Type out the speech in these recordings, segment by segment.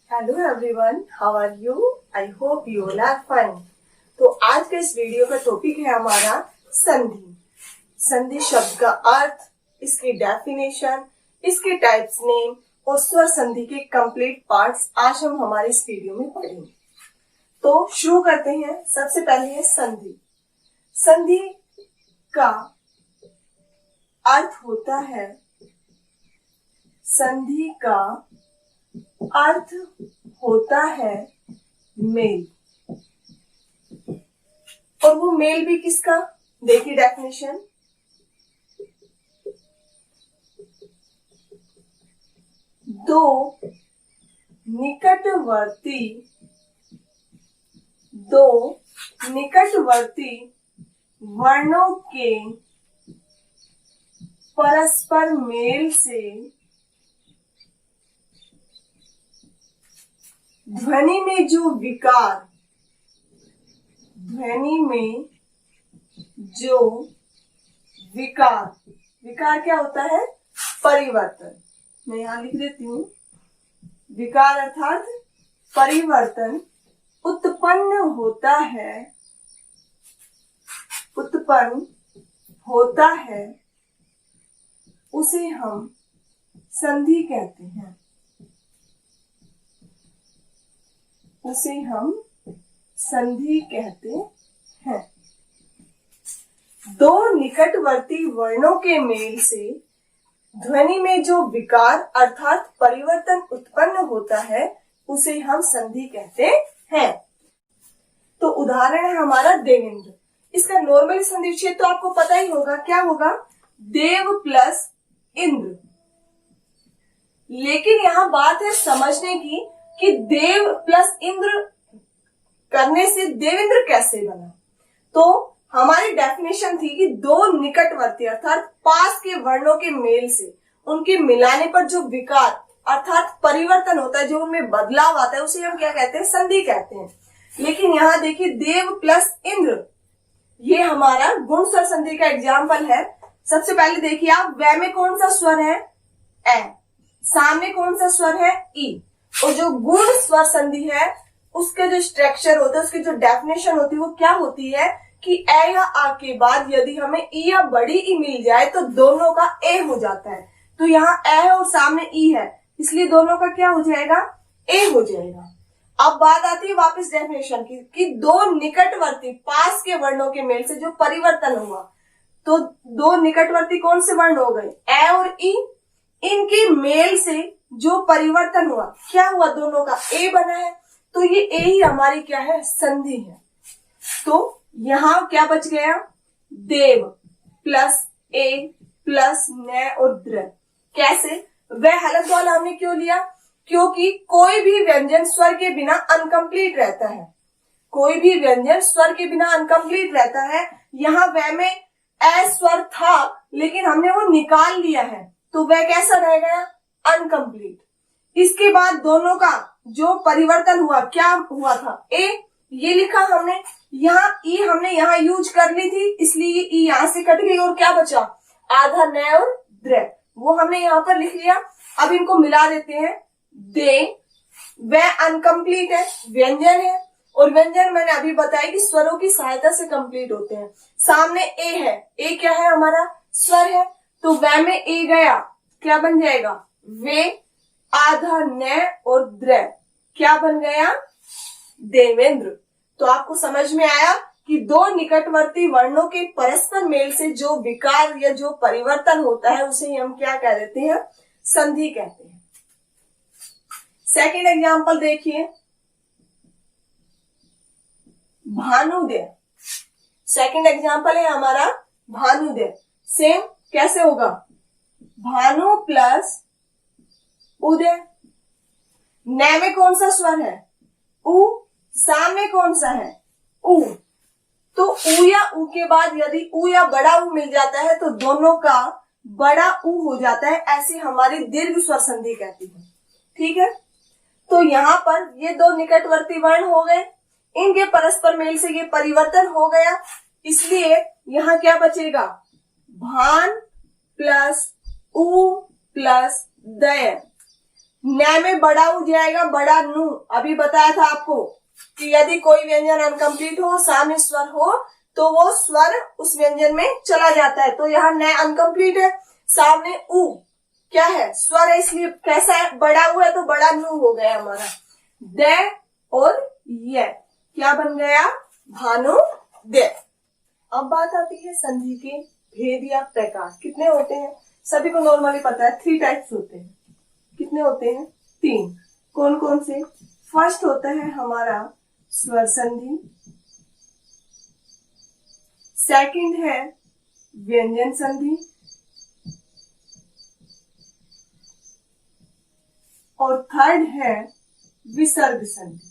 Hello everyone, how are you? I hope you all are fine. तो आज का इस वीडियो का टॉपिक है हमारा संधि। संधि शब्द का अर्थ, इसकी डेफिनेशन, इसके टाइप्स नेम और स्वर संधि के कंप्लीट पार्ट्स आज हम हमारे इस वीडियो में पढ़ेंगे। तो शुरू करते हैं। सबसे पहले है संधि। संधि का अर्थ होता है, संधि का अर्थ होता है मेल। और वो मेल भी किसका? देखिए डेफिनेशन। दो निकटवर्ती वर्णों के परस्पर मेल से ध्वनि में जो विकार क्या होता है? परिवर्तन। मैं यहां लिख देती हूं, विकार अर्थात परिवर्तन उत्पन्न होता है, उसे हम संधि कहते हैं। दो निकटवर्ती वर्णों के मेल से ध्वनि में जो विकार अर्थात परिवर्तन उत्पन्न होता है, उसे हम संधि कहते हैं। तो उदाहरण है हमारा देवेंद्र। इसका नॉर्मल संधि विच्छेद तो आपको पता ही होगा, क्या होगा? देव प्लस इंद्र। लेकिन यहाँ बात है समझने की कि देव प्लस इंद्र करने से देवेंद्र कैसे बना। तो हमारी डेफिनेशन थी कि दो निकटवर्ती अर्थात पास के वर्णों के मेल से उनके मिलाने पर जो विकार अर्थात परिवर्तन होता है, जो उनमें बदलाव आता है, उसे हम क्या कहते हैं? संधि कहते हैं। लेकिन यहाँ देखिए, देव प्लस इंद्र, ये हमारा गुण स्वर संधि का एग्जाम्पल है। सबसे पहले देखिए आप, वह में कौन सा स्वर है? ए। सामने कौन सा स्वर है? ई। और जो गुण स्वर संधि है, उसके जो स्ट्रक्चर होता है, उसकी जो डेफिनेशन होती है, वो क्या होती है कि ए या आ के बाद यदि हमें ई या बड़ी ई मिल जाए तो दोनों का ए हो जाता है। तो यहाँ ए है और सामने ई है, इसलिए दोनों का क्या हो जाएगा? ए हो जाएगा। अब बात आती है वापस डेफिनेशन की कि दो निकटवर्ती पास के वर्णों के मेल से जो परिवर्तन हुआ, तो दो निकटवर्ती कौन से वर्ण हो गए? ए और ई। इनके मेल से जो परिवर्तन हुआ, क्या हुआ? दोनों का ए बना है। तो ये ए ही हमारी क्या है? संधि है। तो यहां क्या बच गया? देव प्लस ए प्लस न और द्र। कैसे? वह हलंत वाला हमने क्यों लिया? क्योंकि कोई भी व्यंजन स्वर के बिना अनकंप्लीट रहता है। यहाँ वह में ए स्वर था, लेकिन हमने वो निकाल लिया है, तो वह कैसा रह गया? अनकंप्लीट। इसके बाद दोनों का जो परिवर्तन हुआ, क्या हुआ था? ए। ये लिखा हमने, यहाँ ई हमने यहाँ यूज कर ली थी, इसलिए ई यहाँ से कट गई और क्या बचा? आधा न और द्र, वो हमने यहाँ पर लिख लिया। अब इनको मिला देते हैं। दे, वह अनकंप्लीट है, व्यंजन है, और व्यंजन मैंने अभी बताया कि स्वरों की सहायता से कंप्लीट होते हैं। सामने ए है, ए क्या है? हमारा स्वर है। तो वह में ए गया, क्या बन जाएगा? वे। आधा न और द्र, क्या बन गया? देवेंद्र। तो आपको समझ में आया कि दो निकटवर्ती वर्णों के परस्पर मेल से जो विकार या जो परिवर्तन होता है, उसे हम क्या कह देते हैं? संधि कहते हैं। सेकंड एग्जांपल देखिए, भानुदय। सेकंड एग्जांपल है हमारा भानुदय। सेम कैसे होगा? भानु प्लस उदय। न में कौन सा स्वर है? उ। सामने कौन सा है? उ। तो उ या उ के बाद यदि उ या बड़ा उ मिल जाता है, तो दोनों का बड़ा उ हो जाता है। ऐसी हमारी दीर्घ स्वर संधि कहती है। ठीक है। तो यहाँ पर ये दो निकटवर्ती वर्ण हो गए, इनके परस्पर मेल से ये परिवर्तन हो गया, इसलिए यहाँ क्या बचेगा? भान प्लस उ प्लस दय। न में बड़ा उ जाएगा, बड़ा नु। अभी बताया था आपको कि यदि कोई व्यंजन अनकंप्लीट हो, सामने स्वर हो, तो वो स्वर उस व्यंजन में चला जाता है। तो यहाँ न अनकंप्लीट है, सामने उ क्या है, स्वर है, इसलिए कैसा है, बड़ा उ है तो बड़ा नु हो गया हमारा। दे और ये क्या बन गया, भानु दे। अब बात आती है संधि के भेद या प्रकार। कितने होते हैं, सभी को नॉर्मली पता है, 3 टाइप्स होते हैं। कितने होते हैं, 3। कौन कौन से? फर्स्ट होता है हमारा स्वर संधि, सेकंड है व्यंजन संधि, और थर्ड है विसर्ग संधि।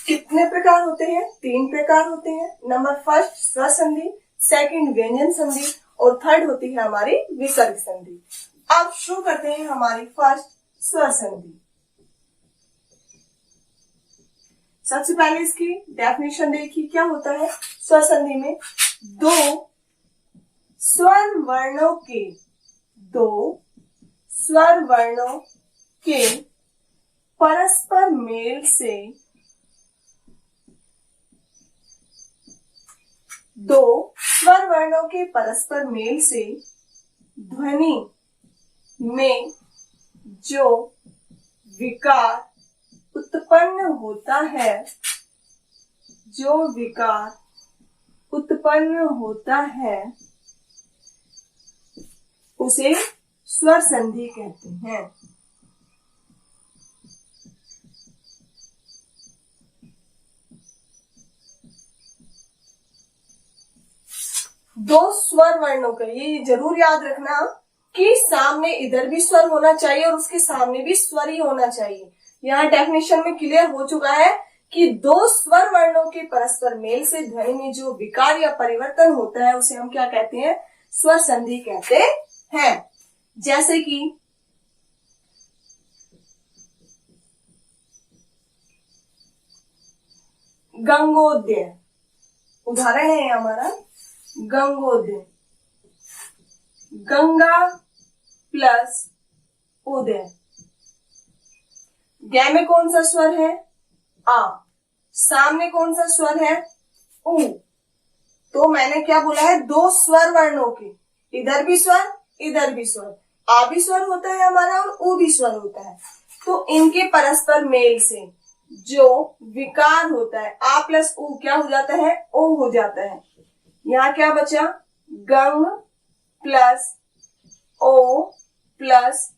कितने प्रकार होते हैं, 3 प्रकार होते हैं। नंबर फर्स्ट स्वर संधि, सेकंड व्यंजन संधि, और थर्ड होती है हमारी विसर्ग संधि। अब शुरू करते हैं हमारी फर्स्ट स्वर संधि। सबसे पहले इसकी डेफिनेशन देखिए, क्या होता है स्वर संधि में, दो स्वर वर्णों के परस्पर मेल से ध्वनि में जो विकार उत्पन्न होता है उसे स्वर संधि कहते हैं। दो स्वर वर्णों का, ये जरूर याद रखना कि सामने इधर भी स्वर होना चाहिए और उसके सामने भी स्वर ही होना चाहिए। यहाँ डेफिनेशन में क्लियर हो चुका है कि दो स्वर वर्णों के परस्पर मेल से ध्वनि में जो विकार या परिवर्तन होता है उसे हम क्या कहते हैं, स्वर संधि कहते हैं। जैसे कि गंगोदय, उदाहरण है हमारा गंगोदय, गंगा प्लस उदय। ग में कौन सा स्वर है, आ, सामने कौन सा स्वर है, उ। तो मैंने क्या बोला है, दो स्वर वर्णों के, इधर भी स्वर इधर भी स्वर, आ भी स्वर होता है हमारा और उ भी स्वर होता है। तो इनके परस्पर मेल से जो विकार होता है, आ प्लस उ क्या हो जाता है, ओ हो जाता है। यहाँ क्या बचा, गंग प्लस ओ प्लस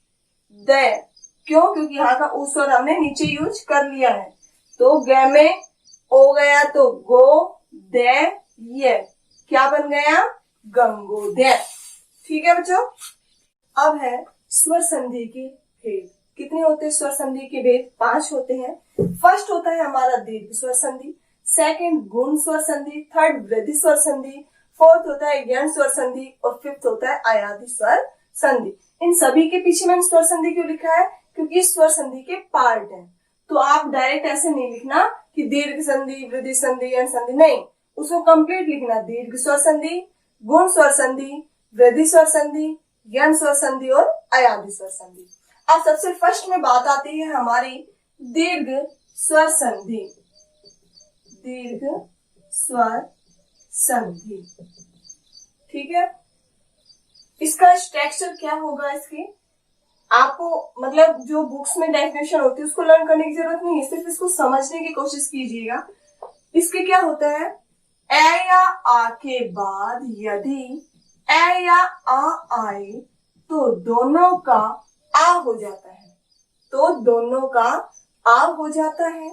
द। क्यों, क्योंकि यहाँ का उ स्वर हमने नीचे यूज कर लिया है। तो ग में ओ गया तो गो दे, ये क्या बन गया, गंगोदय। ठीक है बच्चों। अब है स्वर संधि के भेद। कितने होते हैं स्वर संधि के भेद, 5 होते हैं। फर्स्ट होता है हमारा दीर्घ स्वर संधि, सेकंड गुण स्वर संधि, थर्ड वृद्धि स्वर संधि, फोर्थ होता है यण स्वर संधि, और फिफ्थ होता है आयादी स्वर संधि। इन सभी के पीछे मैंने स्वर संधि क्यों लिखा है, क्योंकि स्वर संधि के पार्ट है। तो आप डायरेक्ट ऐसे नहीं लिखना कि दीर्घ संधि, वृद्धि संधि, यण संधि, नहीं, उसको कंप्लीट लिखना। दीर्घ स्वर संधि, गुण स्वर संधि, वृद्धि स्वर संधि, यण स्वर संधि और आयादी स्वर संधि। अब सबसे फर्स्ट में बात आती है हमारी दीर्घ स्वर संधि। दीर्घ स्वर संधि, ठीक है। इसका स्ट्रक्चर क्या होगा, इसके आपको मतलब जो बुक्स में डेफिनेशन होती है उसको लर्न करने की जरूरत नहीं है, सिर्फ इसको समझने की कोशिश कीजिएगा। इसके क्या होता है, ए या आ के बाद यदि ए या आ आए तो दोनों का आ हो जाता है, तो दोनों का आ हो जाता है।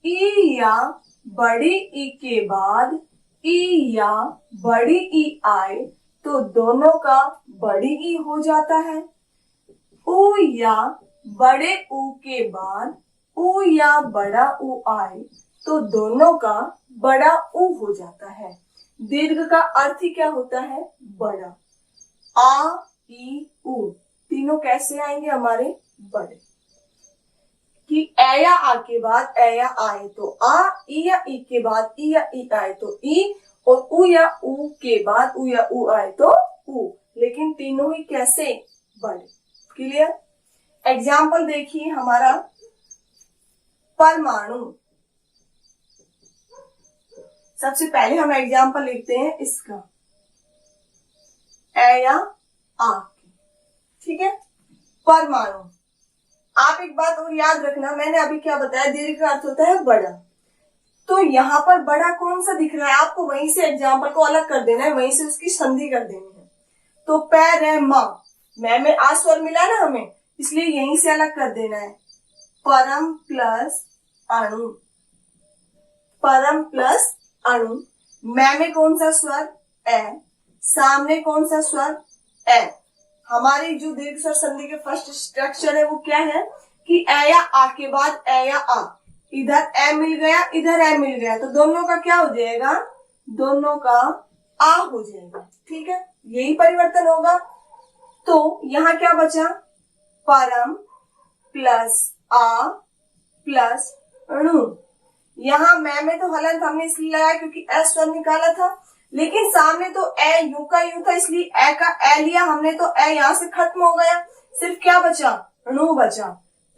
ई या बड़ी ई के बाद ई या बड़ी ई आए तो दोनों का बड़ी ई हो जाता है। उ या बड़े उ के बाद उ या बड़ा उ आए तो दोनों का बड़ा उ हो जाता है। दीर्घ का अर्थ ही क्या होता है, बड़ा। आ ई उ तीनों कैसे आएंगे हमारे, बड़े। कि ए या आ के बाद ए या आए तो आ, ई या ई के बाद ई या ई आए तो ई, और उ या उ के बाद उ या उ आए तो उ, लेकिन तीनों ही कैसे? बड़े। क्लियर? एग्जाम्पल देखिए हमारा परमाणु। सबसे पहले हम एग्जाम्पल लिखते हैं इसका, ए या आ। ठीक है, परमाणु। आप एक बात और याद रखना, मैंने अभी क्या बताया, दीर्घ का अर्थ होता है बड़ा। तो यहाँ पर बड़ा कौन सा दिख रहा है आपको, वहीं से एग्जाम्पल को अलग कर देना है, वहीं से उसकी संधि कर देनी है। तो पैर है मां, मैं में आ स्वर मिला ना हमें, इसलिए यहीं से अलग कर देना है। परम प्लस अणु, परम प्लस अणु। मैं में कौन सा स्वर? ए। सामने कौन सा स्वर? ए। हमारी जो दीर्घ स्वर संधि के फर्स्ट स्ट्रक्चर है वो क्या है कि ए या आ के बाद ए या आ, इधर ए मिल गया, इधर ए मिल गया, तो दोनों का क्या हो जाएगा? दोनों का आ हो जाएगा। ठीक है, यही परिवर्तन होगा। तो यहाँ क्या बचा? परम प्लस आ प्लस अणु। यहाँ मैं में तो हलंत हमने इसलिए लगाया क्योंकि ए स्वर निकाला था, लेकिन सामने तो ए यू का यू था, इसलिए ए का ए लिया हमने, तो ए यहां से खत्म हो गया, सिर्फ क्या बचा? अणु बचा।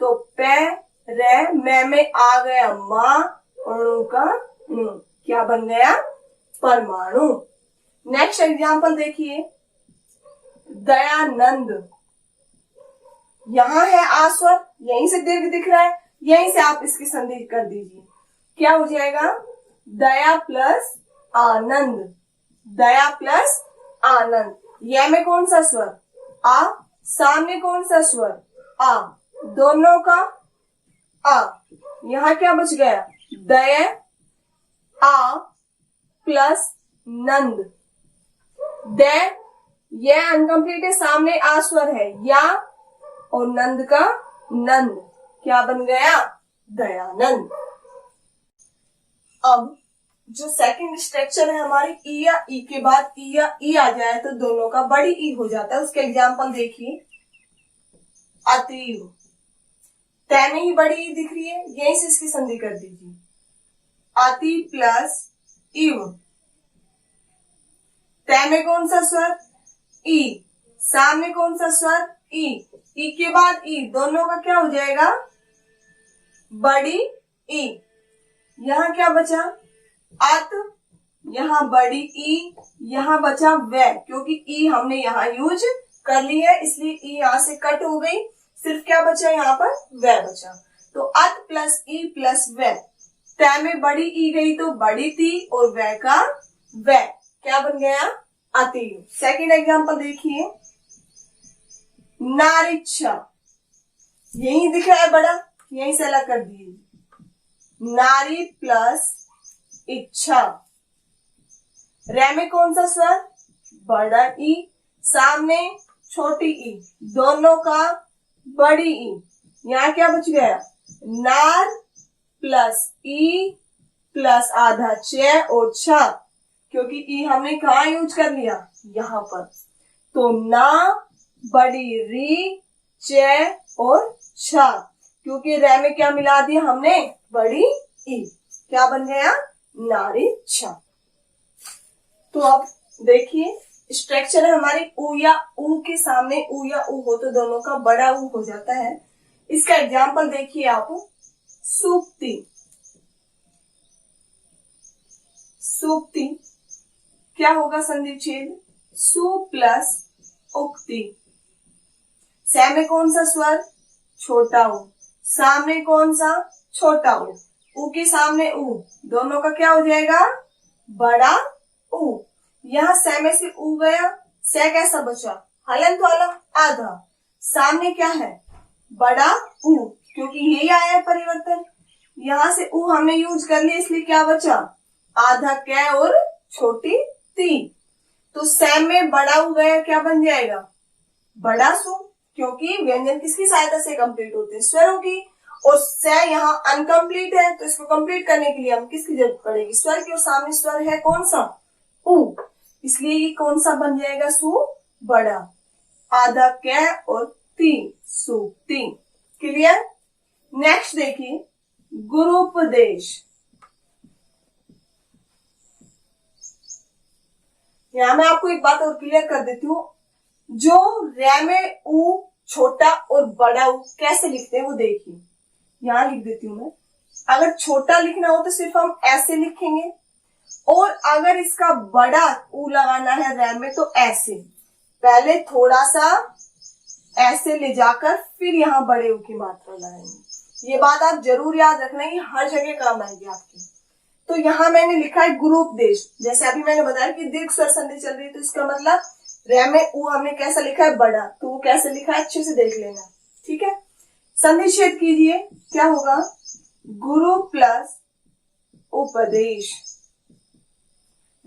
तो पे रे मैं में आ गया मां, अणु का णु, क्या बन गया? परमाणु। नेक्स्ट एग्जांपल देखिए, दयानंद। यहां है आ स्वर, यहीं से दीर्घ दिख रहा है, यहीं से आप इसकी संधि कर दीजिए, क्या हो जाएगा? दया प्लस आनंद, दया प्लस आनंद। यह में कौन सा स्वर? आ। सामने कौन सा स्वर? आ। दोनों का आ। यहां क्या बच गया? दया आ प्लस नंद। दे, यह अनकंप्लीट है, सामने आ स्वर है या, और नंद का नंद, क्या बन गया? दयानंद। अब जो सेकंड स्ट्रक्चर है हमारी, ई या ई के बाद ई या ई आ जाए तो दोनों का बड़ी ई हो जाता है। उसके एग्जाम्पल देखिए, अतीव। तय में ही बड़ी ई दिख रही है, यहीं से इसकी संधि कर दीजिए, अति प्लस इव। तय में कौन सा स्वर? ई। सामने कौन सा स्वर? ई। ई के बाद ई, दोनों का क्या हो जाएगा? बड़ी ई। यहां क्या बचा? अत, यहां बड़ी ई, यहां बचा व, क्योंकि ई हमने यहां यूज कर ली है, इसलिए ई यहां से कट हो गई, सिर्फ क्या बचा यहाँ पर? व बचा। तो अत प्लस ई प्लस व। तय में बड़ी ई गई तो बड़ी ती, और व का व, क्या बन गया? अति। सेकंड एग्जांपल देखिए, नारिच्छा। यही दिख रहा है बड़ा, यहीं से अलग कर दिए, नारी प्लस इच्छा। रे में कौन सा स्वर? बड़ा ई। सामने छोटी ई, दोनों का बड़ी ई। यहाँ क्या बच गया? नार प्लस ई प्लस आधा च और छ, क्योंकि ई हमने कहा यूज कर लिया? यहाँ पर। तो ना, बड़ी री, च और छ, क्योंकि रे में क्या मिला दिया हमने? बड़ी ई, क्या बन गया? नारीच्छा। तो अब देखिए, स्ट्रक्चर है हमारी उ या उ के सामने उ या उ हो तो दोनों का बड़ा उ हो जाता है। इसका एग्जाम्पल देखिए आप, सूक्ति। सूक्ति क्या होगा? संधि छेद, सु प्लस उक्ति। से में कौन सा स्वर? छोटा उ। सामने कौन सा? छोटा उ। उ के सामने उ, दोनों का क्या हो जाएगा? बड़ा उ। यहाँ से में से उ गया, से कैसा बचा? हलंत वाला आधा। सामने क्या है? बड़ा उ, क्योंकि यही आया है परिवर्तन। यहाँ से उ हमने यूज कर लिया, इसलिए क्या बचा? आधा कै और छोटी ती। तो से में बड़ा उ गया, क्या बन जाएगा? बड़ा सु, क्योंकि व्यंजन किसकी सहायता से कंप्लीट होते हैं? स्वरों की। और से यहाँ अनकंप्लीट है, तो इसको कंप्लीट करने के लिए हम किसकी जरूरत पड़ेगी? स्वर की। और सामने स्वर है कौन सा? उ, इसलिए ये कौन सा बन जाएगा? सु बड़ा, आधा कै और ती, सूक्ति। क्लियर? नेक्स्ट देखिए, गुरुपदेश। यहाँ मैं आपको एक बात और क्लियर कर देती हूँ, जो रै में ऊ छोटा और बड़ा ऊ कैसे लिखते हैं वो देखिए। यहाँ लिख देती हूँ मैं। अगर छोटा लिखना हो तो सिर्फ हम ऐसे लिखेंगे, और अगर इसका बड़ा ऊ लगाना है रै में तो ऐसे, पहले थोड़ा सा ऐसे ले जाकर फिर यहाँ बड़े ऊ की मात्रा लगाएंगे। ये बात आप जरूर याद रखना, ये हर जगह काम आएगी आपकी। तो यहाँ मैंने लिखा है गुरूपदेश। जैसे अभी मैंने बताया कि दीर्घ स्वर संधि चल रही है, तो इसका मतलब रै में ऊ हमने कैसा लिखा है, बड़ा, तो वो कैसे लिखा है अच्छे से देख लेना, ठीक है। संधि छेद कीजिए, क्या होगा, गुरु प्लस उपदेश।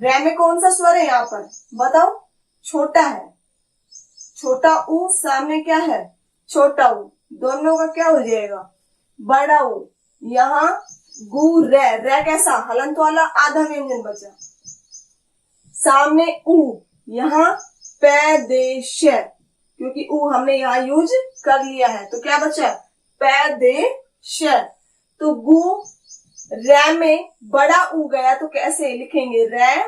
रै में कौन सा स्वर है यहाँ पर बताओ, छोटा है, छोटा ऊ, सामने क्या है, छोटा ऊ, दोनों का क्या हो जाएगा, बड़ा ऊ। यहाँ गु रै, रै कैसा, हलंत वाला, आधा व्यंजन बचा, सामने ऊ, यहाँ पैदेश, क्योंकि ऊ हमने यहाँ यूज कर लिया है, तो क्या बचा, पैदेश। तो गु रै में बड़ा ऊ गया, तो कैसे लिखेंगे, रै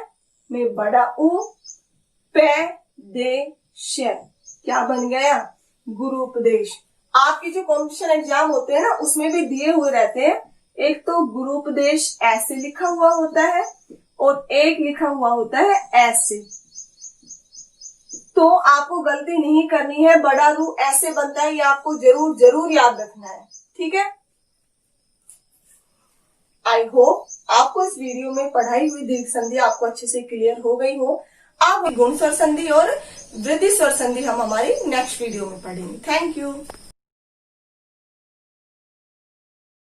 में बड़ा ऊ, पैदेश, क्या बन गया, गुरूपदेश। आपके जो कॉम्पिटिशन एग्जाम होते हैं ना, उसमें भी दिए हुए रहते हैं, एक तो गुरूपदेश ऐसे लिखा हुआ होता है और एक लिखा हुआ होता है ऐसे। तो आपको गलती नहीं करनी है, बड़ा रू ऐसे बनता है, ये आपको जरूर जरूर याद रखना है, ठीक है। आई होप आपको इस वीडियो में पढ़ाई हुई दीर्घ संधि आपको अच्छे से क्लियर हो गई हो। अब गुण स्वर संधि और वृद्धि स्वर संधि हम हमारी नेक्स्ट वीडियो में पढ़ेंगे। Thank you.